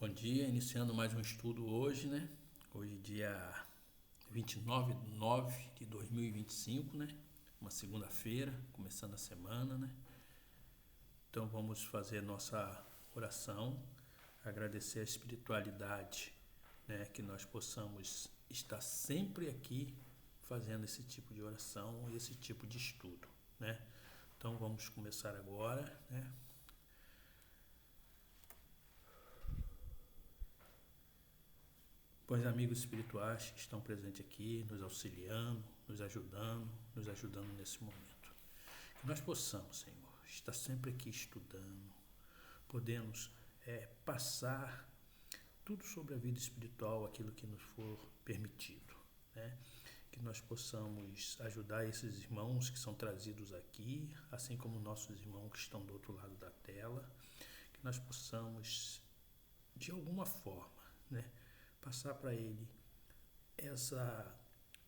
Bom dia, iniciando mais um estudo hoje, né? Hoje dia 29 de 9 de 2025, né? Uma segunda-feira, começando a semana, né? Então vamos fazer nossa oração, agradecer a espiritualidade, né? Que nós possamos estar sempre aqui fazendo esse tipo de oração e esse tipo de estudo, né? Então vamos começar agora, né? Pois amigos espirituais que estão presentes aqui, nos auxiliando, nos ajudando nesse momento. Que nós possamos, Senhor, estar sempre aqui estudando, podemos passar tudo sobre a vida espiritual, aquilo que nos for permitido, né? Que nós possamos ajudar esses irmãos que são trazidos aqui, assim como nossos irmãos que estão do outro lado da tela, que nós possamos, de alguma forma, né, passar para ele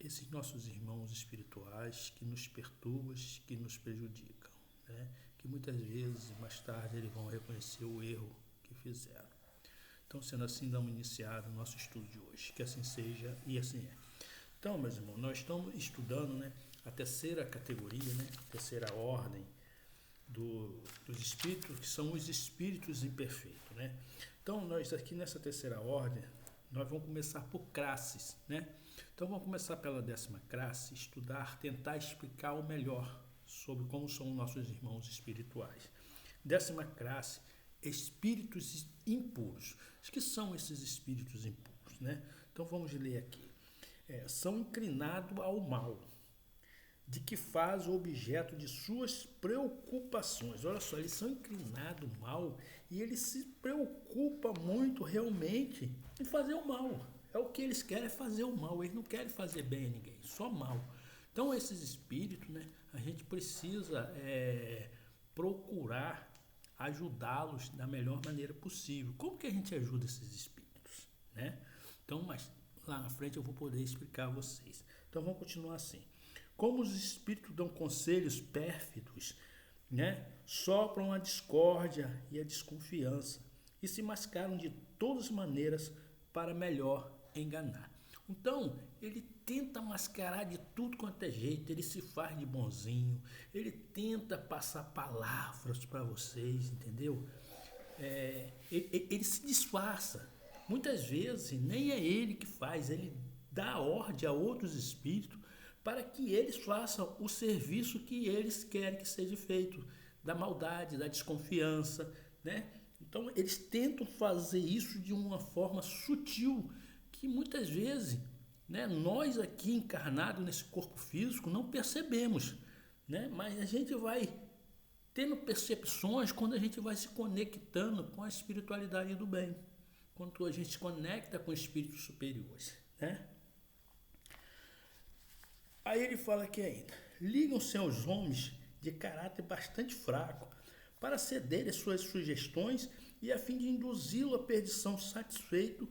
esses nossos irmãos espirituais que nos perturbam, que nos prejudicam, né? Que muitas vezes, mais tarde, eles vão reconhecer o erro que fizeram. Então, sendo assim, damos iniciado o nosso estudo de hoje. Que assim seja e assim é. Então, meus irmãos, nós estamos estudando, né, a terceira categoria, né, a terceira ordem dos espíritos, que são os espíritos imperfeitos, né? Então, nós aqui nessa terceira ordem, nós vamos começar por classes, né? Então vamos começar pela 10ª classe, estudar, tentar explicar o melhor sobre como são nossos irmãos espirituais. 10ª classe, espíritos impuros. O que são esses espíritos impuros, né? Então vamos ler aqui. São inclinados ao mal, de que faz o objeto de suas preocupações. Olha só, eles são inclinados ao mal e eles se preocupam muito realmente em fazer o mal. É o que eles querem, é fazer o mal. Eles não querem fazer bem a ninguém, só mal. Então esses espíritos, né, a gente precisa procurar ajudá-los da melhor maneira possível. Como que a gente ajuda esses espíritos, né? Então, mas lá na frente eu vou poder explicar a vocês. Então vamos continuar assim. Como os espíritos dão conselhos pérfidos, né, sopram a discórdia e a desconfiança e se mascaram de todas as maneiras para melhor enganar. Então, ele tenta mascarar de tudo quanto é jeito, ele se faz de bonzinho, ele tenta passar palavras para vocês, entendeu? Ele se disfarça. Muitas vezes nem é ele que faz, ele dá ordem a outros espíritos para que eles façam o serviço que eles querem que seja feito, da maldade, da desconfiança, né? Então eles tentam fazer isso de uma forma sutil, que muitas vezes, né, nós aqui encarnados nesse corpo físico não percebemos, né? Mas a gente vai tendo percepções quando a gente vai se conectando com a espiritualidade do bem, quando a gente se conecta com espíritos superiores, né? Aí ele fala aqui ainda, ligam-se aos homens de caráter bastante fraco para ceder às suas sugestões e a fim de induzi-lo à perdição satisfeito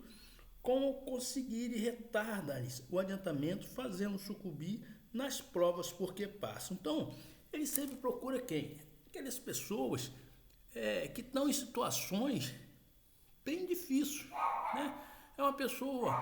com conseguirem retardar-lhes o adiantamento, fazendo sucumbir nas provas porque passam. Então, ele sempre procura quem? Aquelas pessoas que estão em situações bem difíceis, né? É uma pessoa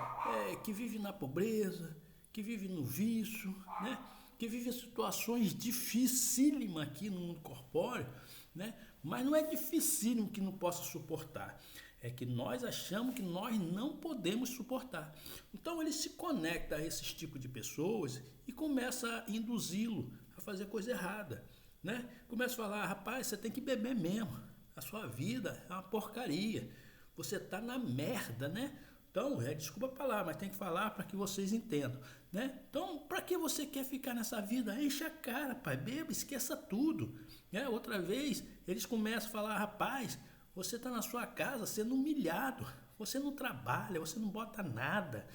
que vive na pobreza, que vive no vício, né? Que vive situações dificílimas aqui no mundo corpóreo, né? Mas não é dificílimo que não possa suportar. É que nós achamos que nós não podemos suportar. Então ele se conecta a esses tipos de pessoas e começa a induzi-lo a fazer coisa errada, né? Começa a falar, rapaz, você tem que beber mesmo. A sua vida é uma porcaria. Você está na merda, né? Então, desculpa a palavra, mas tem que falar para que vocês entendam, né? Então, para que você quer ficar nessa vida? Enche a cara, pai, beba, esqueça tudo, né? Outra vez, eles começam a falar, rapaz, você está na sua casa sendo humilhado, você não trabalha, você não bota nada,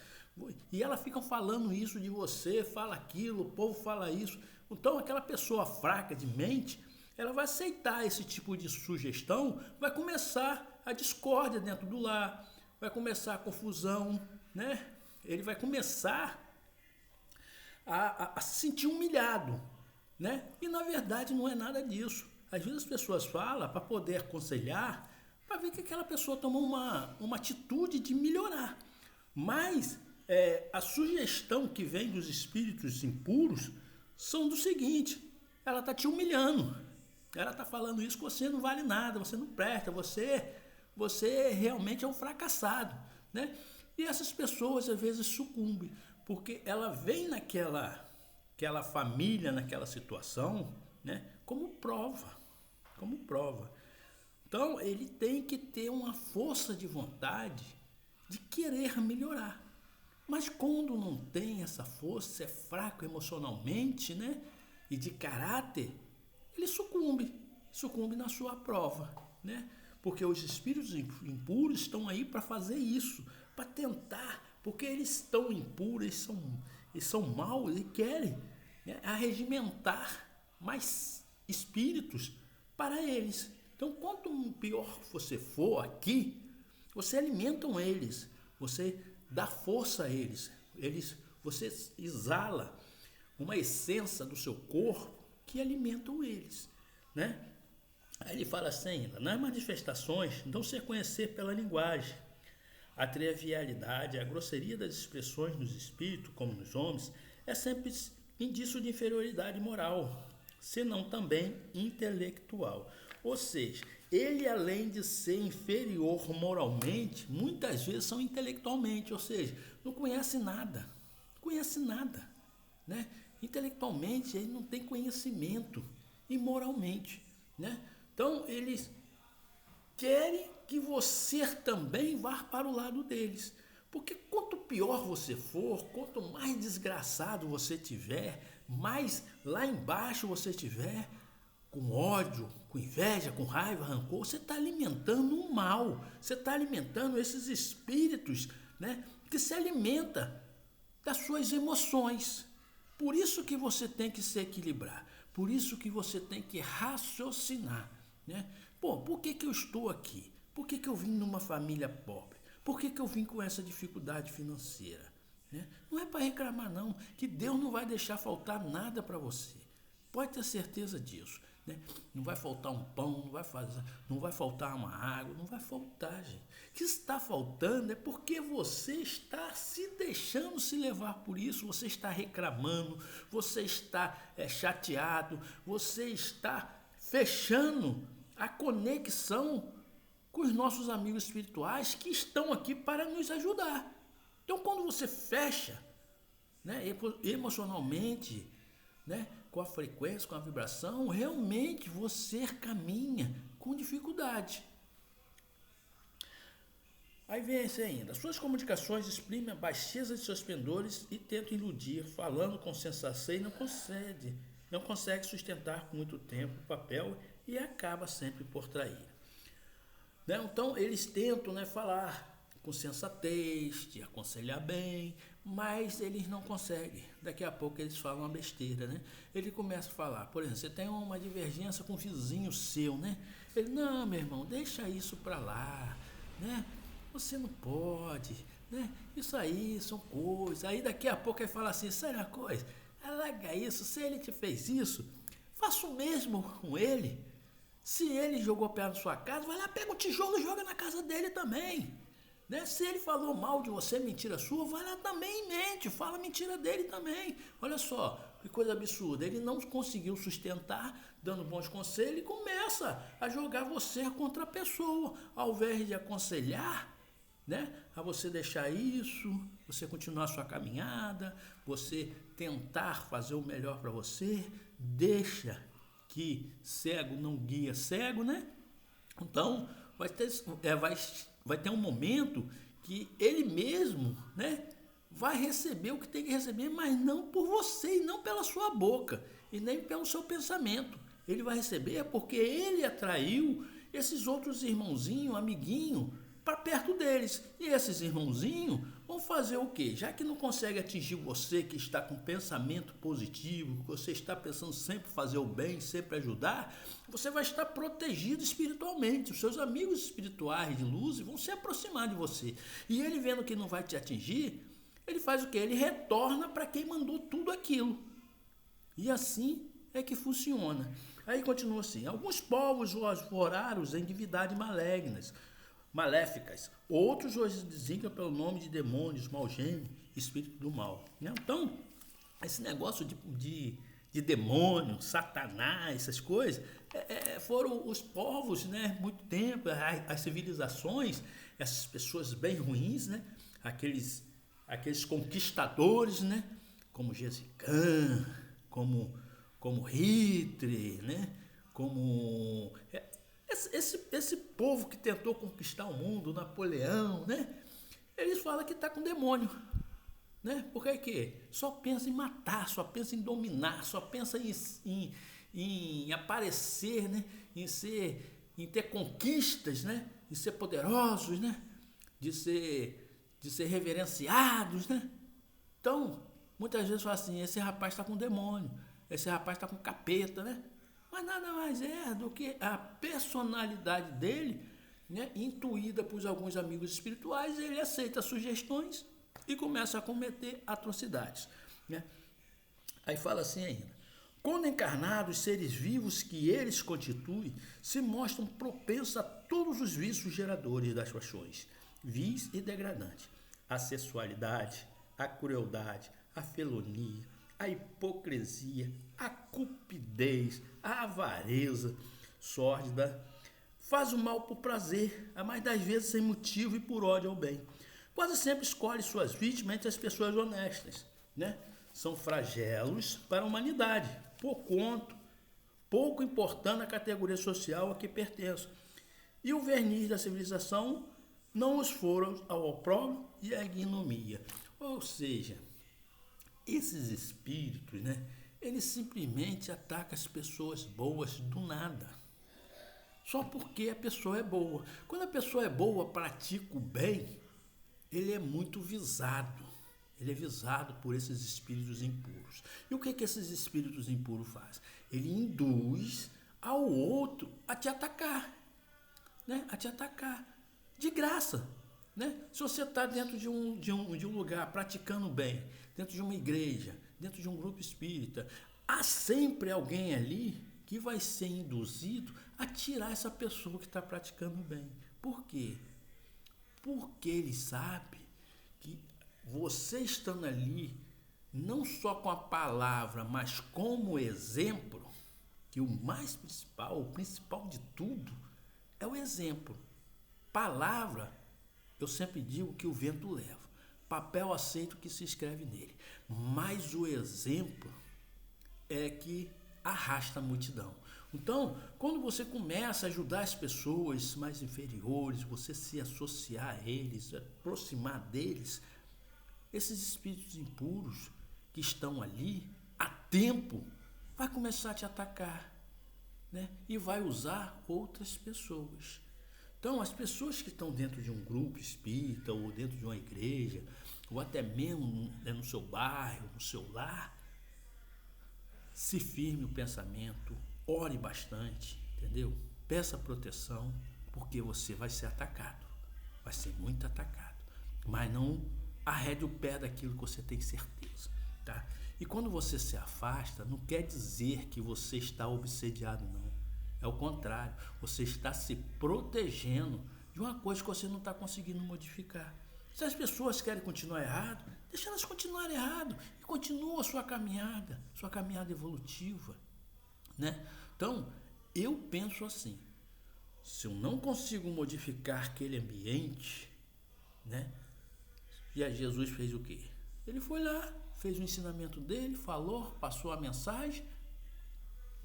e elas ficam falando isso de você, fala aquilo, o povo fala isso. Então, aquela pessoa fraca de mente, ela vai aceitar esse tipo de sugestão, vai começar a discórdia dentro do lar, vai começar a confusão, né? Ele vai começar a se sentir humilhado, né? E na verdade não é nada disso. Às vezes as pessoas falam para poder aconselhar, para ver que aquela pessoa tomou uma atitude de melhorar. Mas a sugestão que vem dos espíritos impuros são do seguinte: ela está te humilhando, ela está falando isso que você não vale nada, você não presta, você realmente é um fracassado, né? E essas pessoas às vezes sucumbem, porque ela vem aquela família, naquela situação, né, como prova. Então ele tem que ter uma força de vontade de querer melhorar. Mas quando não tem essa força, é fraco emocionalmente, né, e de caráter, ele sucumbe na sua prova, né? Porque os espíritos impuros estão aí para fazer isso, para tentar, porque eles estão impuros, eles são maus e querem, né, arregimentar mais espíritos para eles. Então, quanto pior você for aqui, você alimenta eles, você dá força a eles, você exala uma essência do seu corpo que alimentam eles, né? Aí ele fala assim ainda: nas manifestações não se reconhecer pela linguagem, a trivialidade, a grosseria das expressões nos espíritos, como nos homens, é sempre indício de inferioridade moral, senão também intelectual. Ou seja, ele, além de ser inferior moralmente, muitas vezes são intelectualmente, ou seja, não conhece nada, né? Intelectualmente ele não tem conhecimento, e moralmente, né? Então eles querem que você também vá para o lado deles, porque quanto pior você for, quanto mais desgraçado você tiver, mais lá embaixo você tiver, com ódio, com inveja, com raiva, rancor, você está alimentando o mal, você está alimentando esses espíritos, né, que se alimenta das suas emoções. Por isso que você tem que se equilibrar, por isso que você tem que raciocinar, né? Pô, por que eu estou aqui? Por que eu vim numa família pobre? Por que eu vim com essa dificuldade financeira? Né? Não é para reclamar não, que Deus não vai deixar faltar nada para você. Pode ter certeza disso. Né? Não vai faltar um pão, não vai faltar uma água, não vai faltar, gente. O que está faltando é porque você está se deixando se levar por isso, você está reclamando, você está chateado, você está fechando a conexão com os nossos amigos espirituais que estão aqui para nos ajudar. Então, quando você fecha, né, emocionalmente, né, com a frequência, com a vibração, realmente você caminha com dificuldade. Aí vem esse ainda: suas comunicações exprimem a baixeza de seus pendores e tentam iludir, falando com sensação, e não consegue sustentar por muito tempo o papel e acaba sempre por trair. Né? Então eles tentam, né, falar com sensatez, te aconselhar bem, mas eles não conseguem. Daqui a pouco eles falam uma besteira, né? Ele começa a falar, por exemplo, você tem uma divergência com um vizinho seu, né? Ele: não, meu irmão, deixa isso para lá, né? Você não pode, né? Isso aí são coisas. Aí daqui a pouco ele fala assim: sabe uma coisa? Larga isso, se ele te fez isso, faça o mesmo com ele. Se ele jogou pedra na sua casa, vai lá, pega o tijolo e joga na casa dele também. Né? Se ele falou mal de você, mentira sua, vai lá também e mente, fala mentira dele também. Olha só, que coisa absurda. Ele não conseguiu sustentar, dando bons conselhos, e começa a jogar você contra a pessoa. Ao invés de aconselhar, né, a você deixar isso, você continuar a sua caminhada, você tentar fazer o melhor para você, deixa que cego não guia cego, né? Então vai ter um momento que ele mesmo, né, vai receber o que tem que receber, mas não por você e não pela sua boca e nem pelo seu pensamento. Ele vai receber porque ele atraiu esses outros irmãozinhos, amiguinhos, para perto deles. E esses irmãozinhos vão fazer o quê? Já que não consegue atingir você, que está com pensamento positivo, que você está pensando sempre fazer o bem, sempre ajudar, você vai estar protegido espiritualmente. Os seus amigos espirituais de luz vão se aproximar de você. E ele, vendo que não vai te atingir, ele faz o quê? Ele retorna para quem mandou tudo aquilo. E assim é que funciona. Aí continua assim: alguns povos os devoraram em divindades maléficas, outros os designam pelo nome de demônios, mau gênio, espírito do mal. Né? Então, esse negócio de demônio, satanás, essas coisas, foram os povos, né? Muito tempo, as civilizações, essas pessoas bem ruins, né? Aqueles conquistadores, né? Como Gengis Khan, como Hitler, né? Como esse povo que tentou conquistar o mundo, Napoleão, né? Eles falam que está com demônio, né? Porque que só pensa em matar, só pensa em dominar, só pensa em aparecer, né? Em ter conquistas, né? Em ser poderosos, né? De ser reverenciados, né? Então, muitas vezes fala assim: esse rapaz está com demônio, esse rapaz está com capeta, né? Mas nada mais é do que a personalidade dele, né? Intuída por alguns amigos espirituais. Ele aceita sugestões e começa a cometer atrocidades, né? Aí fala assim ainda: quando encarnados, seres vivos que eles constituem se mostram propensos a todos os vícios geradores das paixões, vis e degradantes, a sexualidade, a crueldade, a felonia, a hipocrisia, a cupidez, a avareza sórdida, faz o mal por prazer, a mais das vezes sem motivo e por ódio ao bem. Quase sempre escolhe suas vítimas entre as pessoas honestas, né? São flagelos para a humanidade, pouco importando a categoria social a que pertençam. E o verniz da civilização não os foram ao opróbrio e à ignomia. Ou seja, esses espíritos, né? Eles simplesmente atacam as pessoas boas do nada. Só porque a pessoa é boa. Quando a pessoa é boa, pratica o bem, ele é muito visado. Ele é visado por esses espíritos impuros. E o que esses espíritos impuros fazem? Ele induz ao outro a te atacar, né? A te atacar de graça, né? Se você está dentro de um lugar praticando bem, dentro de uma igreja, dentro de um grupo espírita, há sempre alguém ali que vai ser induzido a tirar essa pessoa que está praticando bem. Por quê? Porque ele sabe que você estando ali, não só com a palavra, mas como exemplo, que o mais principal, o principal de tudo, é o exemplo. Palavra, eu sempre digo que o vento leva. Papel aceito que se escreve nele. Mas o exemplo é que arrasta a multidão. Então, quando você começa a ajudar as pessoas mais inferiores, você se associar a eles, aproximar deles, esses espíritos impuros que estão ali há tempo, vai começar a te atacar, né? E vai usar outras pessoas. Então, as pessoas que estão dentro de um grupo espírita, ou dentro de uma igreja, ou até mesmo, né, no seu bairro, no seu lar, se firme o pensamento, ore bastante, entendeu? Peça proteção, porque você vai ser atacado, vai ser muito atacado, mas não arrede o pé daquilo que você tem certeza, tá? E quando você se afasta, não quer dizer que você está obsediado, não. É o contrário, você está se protegendo de uma coisa que você não está conseguindo modificar. Se as pessoas querem continuar errado, deixa elas continuarem errado e continua a sua caminhada evolutiva, né? Então, eu penso assim: se eu não consigo modificar aquele ambiente, né? E a Jesus fez o quê? Ele foi lá, fez o ensinamento dele, falou, passou a mensagem.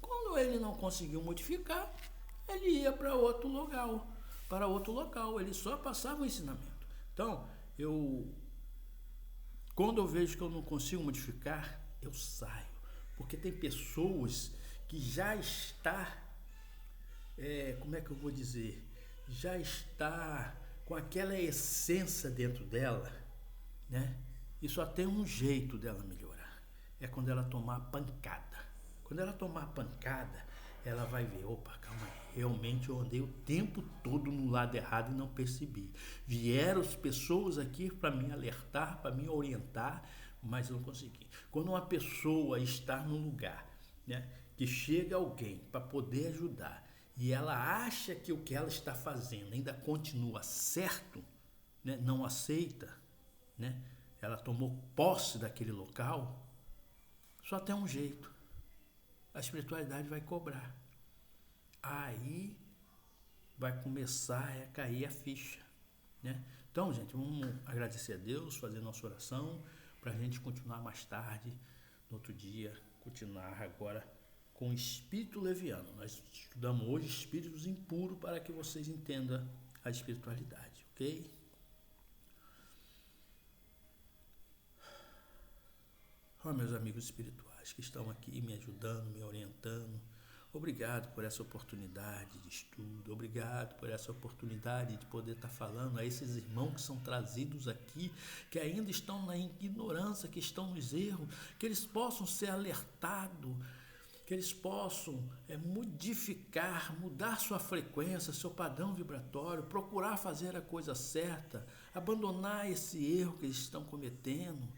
Quando ele não conseguiu modificar, ele ia para outro local, ele só passava o ensinamento. Então, quando eu vejo que eu não consigo modificar, eu saio, porque tem pessoas que já está, como é que eu vou dizer, já está com aquela essência dentro dela, né? E só tem um jeito dela melhorar, é quando ela tomar pancada. Quando ela tomar pancada, ela vai ver: opa, calma aí, realmente eu andei o tempo todo no lado errado e não percebi. Vieram as pessoas aqui para me alertar, para me orientar, mas eu não consegui. Quando uma pessoa está num lugar, né, que chega alguém para poder ajudar e ela acha que o que ela está fazendo ainda continua certo, né? Não aceita, né? Ela tomou posse daquele local, só tem um jeito. A espiritualidade vai cobrar. Aí vai começar a cair a ficha, né? Então, gente, vamos agradecer a Deus, fazer nossa oração, para a gente continuar mais tarde, no outro dia, continuar agora com o espírito leviano. Nós estudamos hoje espíritos impuros para que vocês entendam a espiritualidade, ok? Ó, meus amigos espirituais que estão aqui me ajudando, me orientando, obrigado por essa oportunidade de estudo, obrigado por essa oportunidade de poder estar falando a esses irmãos que são trazidos aqui, que ainda estão na ignorância, que estão nos erros, que eles possam ser alertados, que eles possam modificar, mudar sua frequência, seu padrão vibratório, procurar fazer a coisa certa, abandonar esse erro que eles estão cometendo,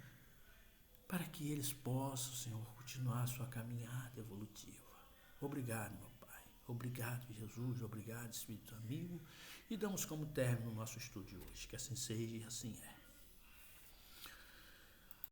para que eles possam, Senhor, continuar a sua caminhada evolutiva. Obrigado, meu Pai. Obrigado, Jesus. Obrigado, Espírito amigo. E damos como término o nosso estudo de hoje. Que assim seja e assim é.